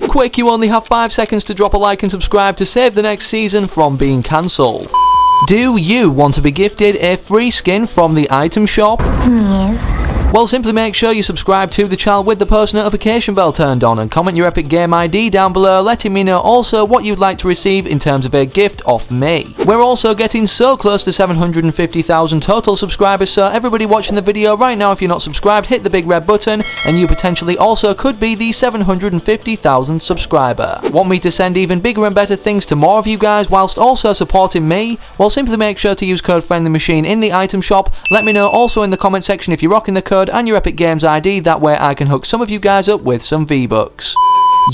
Quick, you only have 5 seconds to drop a like and subscribe to save the next season from being cancelled. Do you want to be gifted a free skin from the item shop? Yes. Well, simply make sure you subscribe to the channel with the post notification bell turned on and comment your Epic Game ID down below, letting me know also what you'd like to receive in terms of a gift off me. We're also getting so close to 750,000 total subscribers, so everybody watching the video right now, if you're not subscribed, hit the big red button and you potentially also could be the 750,000 subscriber. Want me to send even bigger and better things to more of you guys whilst also supporting me? Well, simply make sure to use code FriendlyMachine in the item shop. Let me know also in the comment section if you're rocking the code and your Epic Games ID, that way I can hook some of you guys up with some V-Bucks.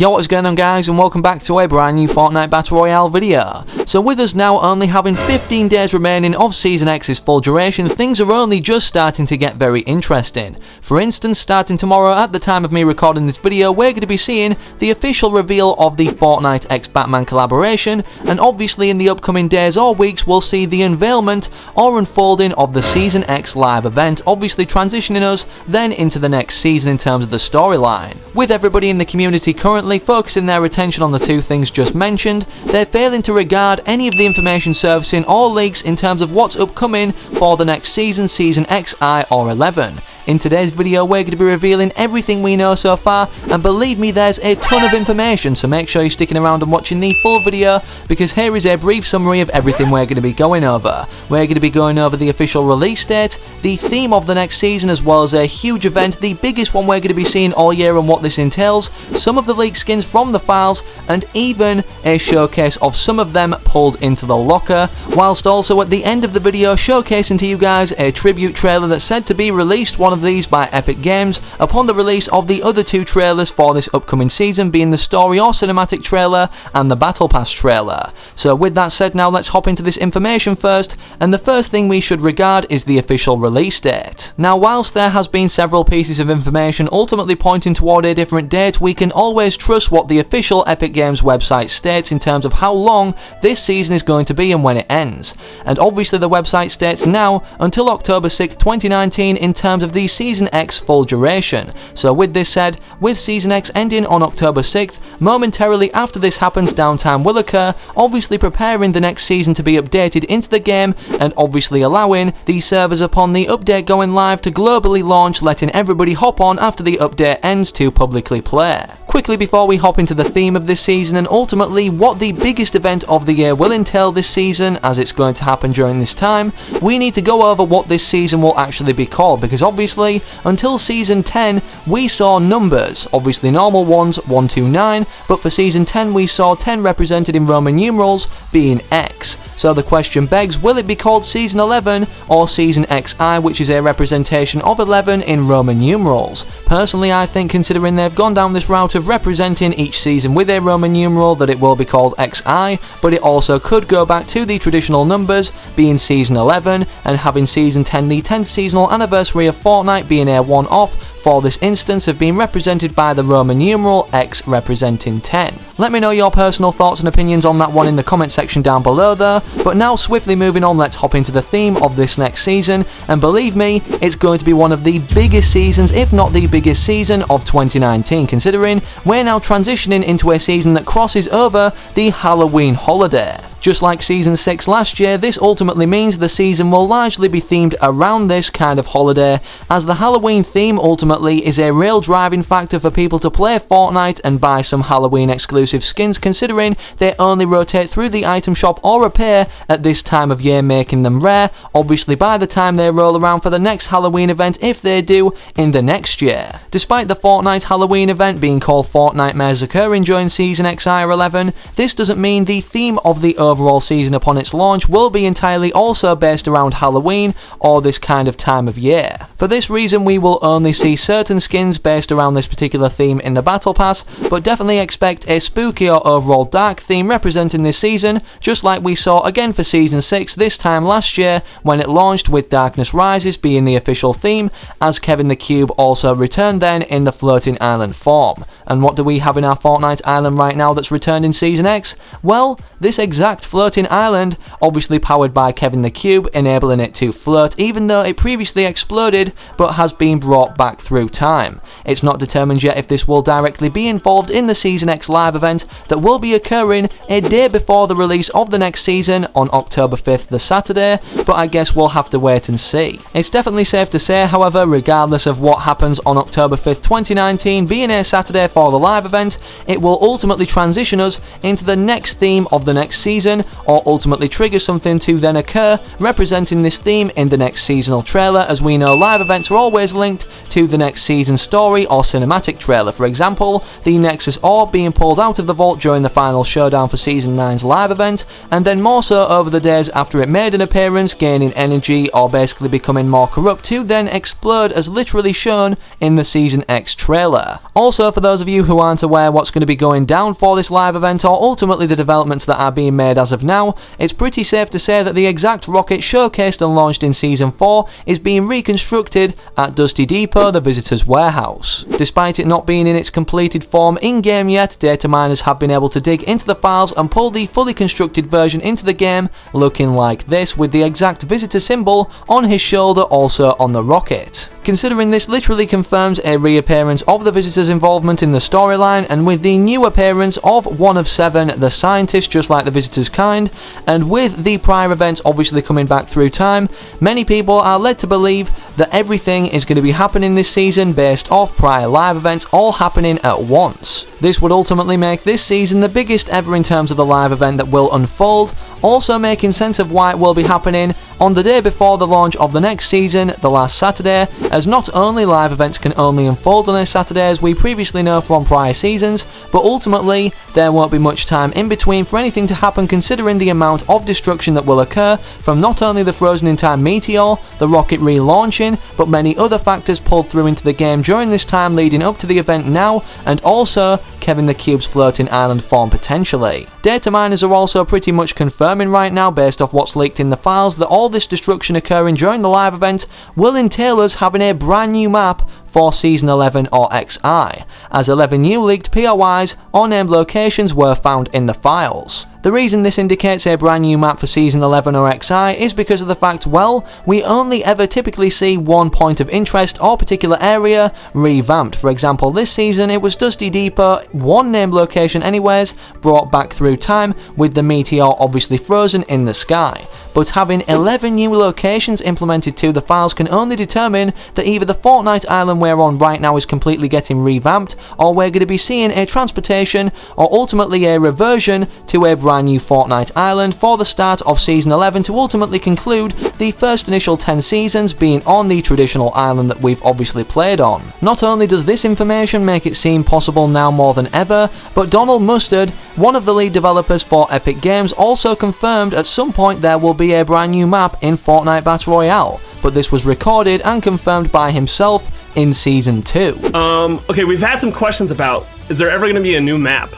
Yo, what's going on guys, and welcome back to a brand new Fortnite Battle Royale video. So with us now only having 15 days remaining of Season X's full duration, things are only just starting to get very interesting. For instance, starting tomorrow at the time of me recording this video, we're going to be seeing the official reveal of the Fortnite x Batman collaboration, and obviously in the upcoming days or weeks we'll see the unveilment or unfolding of the Season X live event, obviously transitioning us then into the next season in terms of the storyline. With everybody in the community currently focusing their attention on the two things just mentioned, they're failing to regard any of the information surfacing or leaks in terms of what's upcoming for the next season, Season XI or 11. In today's video we're going to be revealing everything we know so far, and believe me, there's a ton of information, so make sure you're sticking around and watching the full video, because here is a brief summary of everything we're going to be going over. We're going to be going over the official release date, the theme of the next season, as well as a huge event, the biggest one we're going to be seeing all year and what this entails, some of the leaked skins from the files, and even a showcase of some of them pulled into the locker, whilst also at the end of the video showcasing to you guys a tribute trailer that's said to be released, one of these by Epic Games, upon the release of the other two trailers for this upcoming season, being the story or cinematic trailer and the Battle Pass trailer. So with that said, now let's hop into this information first, and the first thing we should regard is the official release date. Now, whilst there has been several pieces of information ultimately pointing toward a different date, we can always trust what the official Epic Games website states in terms of how long this season is going to be and when it ends. And obviously the website states now until October 6th, 2019 in terms of the Season X full duration. So with this said, with Season X ending on October 6th, momentarily after this happens downtime will occur, obviously preparing the next season to be updated into the game, and obviously allowing the servers upon the update going live to globally launch, letting everybody hop on after the update ends to publicly play. Quickly before we hop into the theme of this season and ultimately what the biggest event of the year will entail this season, as it's going to happen during this time, we need to go over what this season will actually be called, because obviously until Season 10 we saw numbers, obviously normal ones 1 to 9, but for Season 10 we saw 10 represented in Roman numerals being X. So the question begs, will it be called Season 11 or Season XI, which is a representation of 11 in Roman numerals? Personally, I think, considering they've gone down this route of representing each season with a Roman numeral, that it will be called XI, but it also could go back to the traditional numbers, being Season 11, and having Season 10, the 10th seasonal anniversary of Fortnite, being a one-off for this instance of being represented by the Roman numeral X representing 10. Let me know your personal thoughts and opinions on that one in the comment section down below there, but now swiftly moving on, let's hop into the theme of this next season, and believe me, it's going to be one of the biggest seasons, if not the biggest season of 2019, considering we're now transitioning into a season that crosses over the Halloween holiday. Just like Season 6 last year, this ultimately means the season will largely be themed around this kind of holiday, as the Halloween theme ultimately is a real driving factor for people to play Fortnite and buy some Halloween exclusive skins, considering they only rotate through the item shop or appear at this time of year, making them rare, obviously by the time they roll around for the next Halloween event, if they do, in the next year. Despite the Fortnite Halloween event being called Fortnitemares occurring during Season XI or 11, this doesn't mean the theme of the overall season upon its launch will be entirely also based around Halloween or this kind of time of year. For this reason, we will only see certain skins based around this particular theme in the Battle Pass, but definitely expect a spooky or overall dark theme representing this season, just like we saw again for Season 6 this time last year when it launched, with Darkness Rises being the official theme, as Kevin the Cube also returned then in the floating island form. And what do we have in our Fortnite island right now that's returned in Season X? Well, this exact floating island, obviously powered by Kevin the Cube, enabling it to float even though it previously exploded but has been brought back through time. It's not determined yet if this will directly be involved in the Season X live event that will be occurring a day before the release of the next season on October 5th, the Saturday, but I guess we'll have to wait and see. It's definitely safe to say, however, regardless of what happens on October 5th, 2019 being a Saturday for the live event, it will ultimately transition us into the next theme of the next season, or ultimately trigger something to then occur representing this theme in the next seasonal trailer. As we know, live events are always linked to the next season story or cinematic trailer. For example, the Nexus Orb being pulled out of the vault during the final showdown for Season 9's live event, and then more so over the days after it made an appearance, gaining energy or basically becoming more corrupt to then explode as literally shown in the Season X trailer. Also, for those of you who aren't aware what's going to be going down for this live event or ultimately the developments that are being made as of now, it's pretty safe to say that the exact rocket showcased and launched in Season 4 is being reconstructed at Dusty Depot, the visitor's warehouse. Despite it not being in its completed form in-game yet, data miners have been able to dig into the files and pull the fully constructed version into the game looking like this, with the exact visitor symbol on his shoulder also on the rocket. Considering this literally confirms a reappearance of the visitor's involvement in the storyline, and with the new appearance of one of 7, the scientist, just like the visitor's kind, and with the prior events obviously coming back through time, many people are led to believe that everything is going to be happening this season based off prior live events all happening at once. This would ultimately make this season the biggest ever in terms of the live event that will unfold, also making sense of why it will be happening on the day before the launch of the next season, the last Saturday, as not only live events can only unfold on a Saturday as we previously know from prior seasons, but ultimately there won't be much time in between for anything to happen, considering the amount of destruction that will occur from not only the frozen in time meteor, the rocket relaunching, but many other factors pulled through into the game during this time leading up to the event now, and also Kevin the Cube's floating island form potentially. Data miners are also pretty much confirming right now, based off what's leaked in the files, that all this destruction occurring during the live event will entail us having a brand new map for Season 11 or XI, as 11 new leaked POIs or named locations were found in the files. The reason this indicates a brand new map for Season 11 or XI is because of the fact, well, we only ever typically see one point of interest or particular area revamped. For example, this season it was Dusty Depot, one named location anyways, brought back through time with the meteor obviously frozen in the sky. But having 11 new locations implemented to the files can only determine that either the Fortnite island we're on right now is completely getting revamped, or we're going to be seeing a transportation or ultimately a reversion to a brand new Fortnite island for the start of Season 11 to ultimately conclude the first initial 10 seasons being on the traditional island that we've obviously played on. Not only does this information make it seem possible now more than ever, but Donald Mustard, one of the lead developers for Epic Games, also confirmed at some point there will be a brand new map in Fortnite Battle Royale, but this was recorded and confirmed by himself in Season 2. Okay, we've had some questions about, is there ever going to be a new map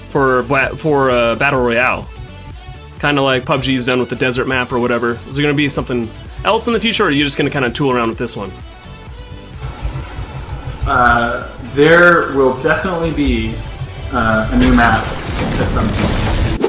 for Battle Royale? Kind of like PUBG's done with the desert map or whatever. Is there going to be something else in the future, or are you just going to kind of tool around with this one? There will definitely be a new map at some point.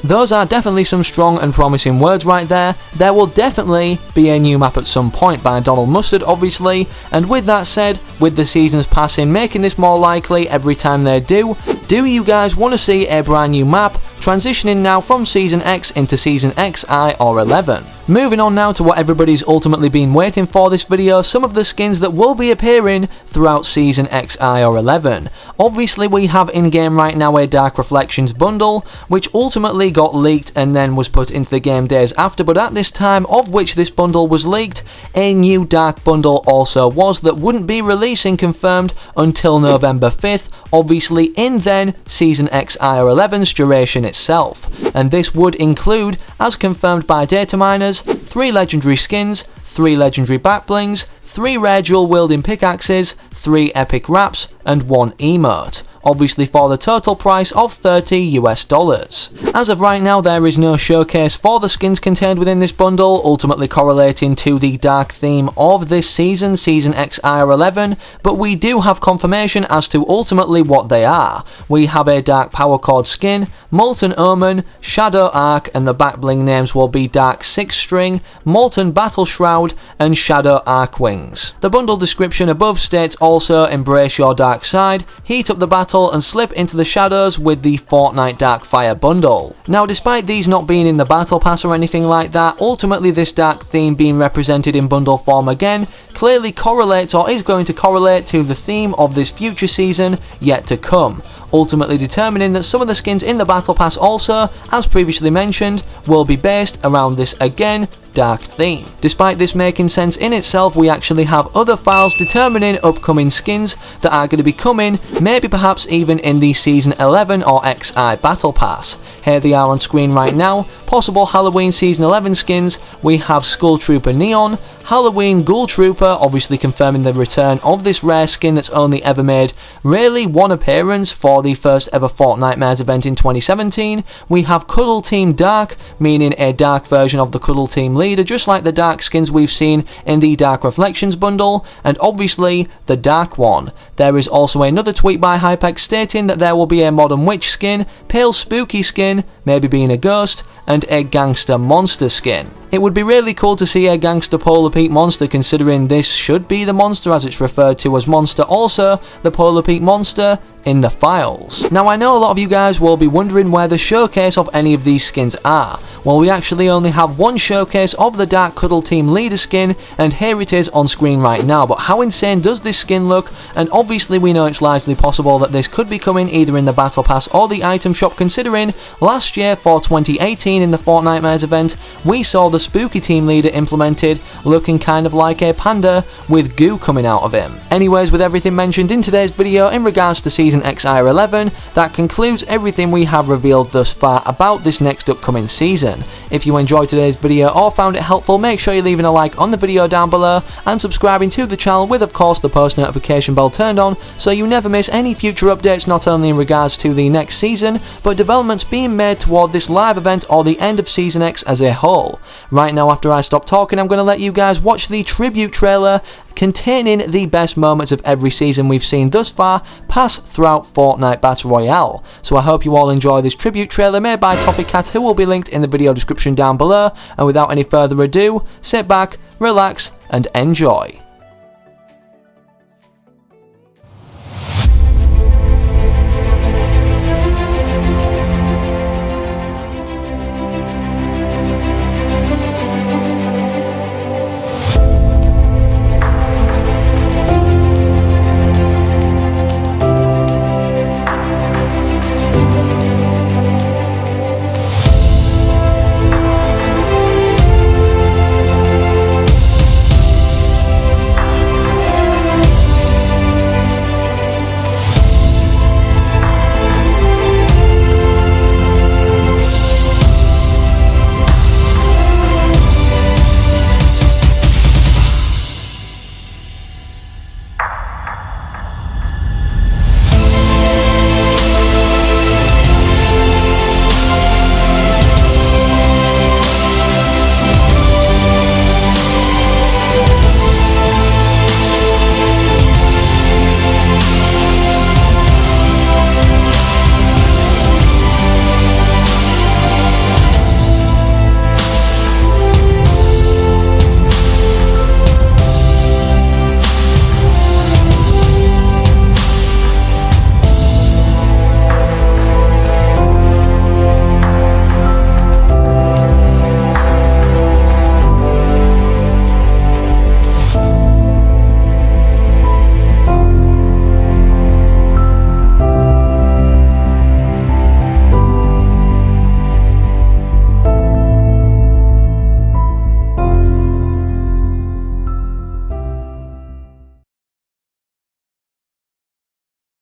Those are definitely some strong and promising words right there. There will definitely be a new map at some point by Donald Mustard, obviously, and with that said, with the seasons passing, making this more likely every time they do you guys want to see a brand new map transitioning now from Season X into Season XI or 11? Moving on now to what everybody's ultimately been waiting for this video, some of the skins that will be appearing throughout Season XI or 11. Obviously we have in-game right now a Dark Reflections bundle, which ultimately got leaked and then was put into the game days after, but at this time of which this bundle was leaked, a new Dark bundle also was that wouldn't be releasing confirmed until November 5th, obviously in then Season XI or 11's duration itself, and this would include, as confirmed by data miners, 3 legendary skins, 3 legendary backblings, 3 rare dual wielding pickaxes, 3 epic wraps, and 1 emote. obviously for the total price of $30 US. As of right now, there is no showcase for the skins contained within this bundle, ultimately correlating to the dark theme of this season, Season XIR11, but we do have confirmation as to ultimately what they are. We have a Dark Power Chord skin, Molten Omen, Shadow Arc, and the back bling names will be Dark 6 String, Molten Battle Shroud, and Shadow Arc Wings. The bundle description above states also embrace your dark side, heat up the battle, and slip into the shadows with the Fortnite Darkfire bundle. Now, despite these not being in the battle pass or anything like that, ultimately this dark theme being represented in bundle form again clearly correlates or is going to correlate to the theme of this future season yet to come, ultimately determining that some of the skins in the battle pass also, as previously mentioned, will be based around this again dark theme. Despite this making sense in itself, we actually have other files determining upcoming skins that are going to be coming, maybe perhaps even in the Season 11 or XI Battle Pass. Here they are on screen right now. Possible Halloween Season 11 skins, we have Skull Trooper Neon, Halloween Ghoul Trooper, obviously confirming the return of this rare skin that's only ever made really one appearance for the first ever Fortnitemares event in 2017. We have Cuddle Team Dark, meaning a dark version of the Cuddle Team leader, just like the dark skins we've seen in the Dark Reflections bundle, and obviously the Dark one. There is also another tweet by Hypex stating that there will be a Modern Witch skin, Pale Spooky skin, maybe being a ghost, and a Gangster Monster skin. It would be really cool to see a Gangster Polar Peak monster, considering this should be the monster as it's referred to as Monster, also the Polar Peak monster in the files. Now, I know a lot of you guys will be wondering where the showcase of any of these skins are. Well, we actually only have one showcase of the Dark Cuddle Team leader skin, and here it is on screen right now. But how insane does this skin look? And obviously we know it's largely possible that this could be coming either in the Battle Pass or the item shop, considering last year for 2018 in the Fortnitemares event, we saw the Spooky Team leader implemented, looking kind of like a panda with goo coming out of him. Anyways, with everything mentioned in today's video in regards to Season XIR11, that concludes everything we have revealed thus far about this next upcoming season. If you enjoyed today's video or found it helpful, make sure you're leaving a like on the video down below and subscribing to the channel with, of course, the post notification bell turned on so you never miss any future updates, not only in regards to the next season, but developments being made toward this live event or the end of Season X as a whole. Right now, after I stop talking, I'm going to let you guys watch the tribute trailer containing the best moments of every season we've seen thus far pass throughout Fortnite Battle Royale. So I hope you all enjoy this tribute trailer made by Toffee Cat, who will be linked in the video description down below, and without any further ado, sit back, relax, and enjoy.